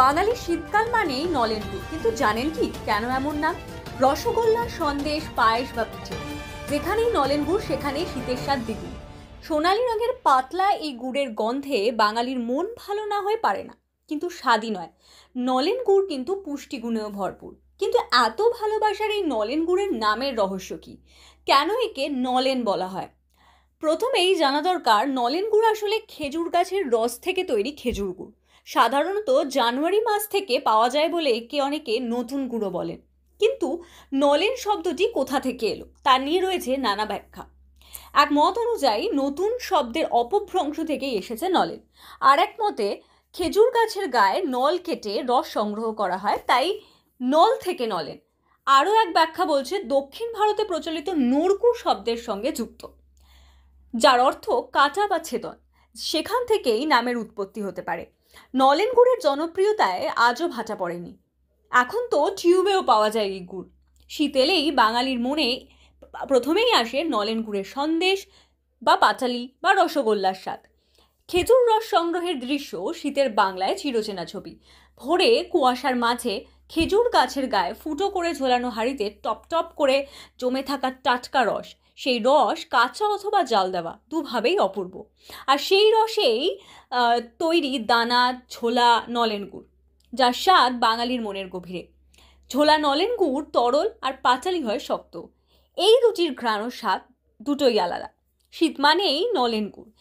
বাঙালি শীতকাল মানেই নলেন গুড়, কিন্তু জানেন কি কেন এমন নাম? রসগোল্লা, সন্দেশ, পায়েস বা পিঠে, যেখানেই নলেন গুড় সেখানেই শীতের স্বাদ দ্বিগুণ। সোনালী রঙের পাতলা এই গুড়ের গন্ধে বাঙালির মন ভালো না হয়ে পারে না। কিন্তু স্বাদই নয়, নলেন গুড় কিন্তু পুষ্টিগুণেও ভরপুর। কিন্তু এত ভালোবাসার এই নলেন গুড়ের নামের রহস্য কি? কেন একে নলেন বলা হয়? প্রথমেই জানা দরকার, নলেন গুড় আসলে খেজুর গাছের রস থেকে তৈরি খেজুর গুড়। সাধারণত জানুয়ারি মাস থেকে পাওয়া যায় বলে একে অনেকে নতুন গুঁড়ো বলেন। কিন্তু নলেন শব্দটি কোথা থেকে এলো তা নিয়ে রয়েছে নানা ব্যাখ্যা। এক মত অনুযায়ী নতুন শব্দের অপভ্রংশ থেকেই এসেছে নলেন। আর এক মতে খেজুর গাছের গায়ে নল কেটে রস সংগ্রহ করা হয়, তাই নল থেকে নলেন। আরও এক ব্যাখ্যা বলছে দক্ষিণ ভারতে প্রচলিত নূরকু শব্দের সঙ্গে যুক্ত, যার অর্থ কাটা বা ছেদন। সেখান থেকেই নামের উৎপত্তি হতে পারে। নলেন গুড়ের জনপ্রিয়তায় আজও ভাটা পড়েনি। এখন তো টিউবেও পাওয়া যায় এই গুড়। শীত এলেই বাঙালির মনে প্রথমেই আসে নলেন গুড়ের সন্দেশ বা পাটালি বা রসগোল্লার স্বাদ। খেজুর রস সংগ্রহের দৃশ্য শীতের বাংলায় চিরচেনা ছবি। ভোরে কুয়াশার মাঝে খেজুর গাছের গায়ে ফুটো করে ঝোলানো হাঁড়িতে টপ টপ করে জমে থাকা টাটকা রস, সেই রস কাঁচা অথবা জাল দেওয়া দুভাবেই অপূর্ব। আর সেই রসেই তৈরি দানা ঝোলা নলেন গুড়, যার স্বাদ বাঙালির মনের গভীরে। ঝোলা নলেন গুড় তরল আর পাটালি হয় শক্ত। এই দুটির ঘ্রাণ ও স্বাদ দুটোই আলাদা। শীত মানেই নলেন গুড়,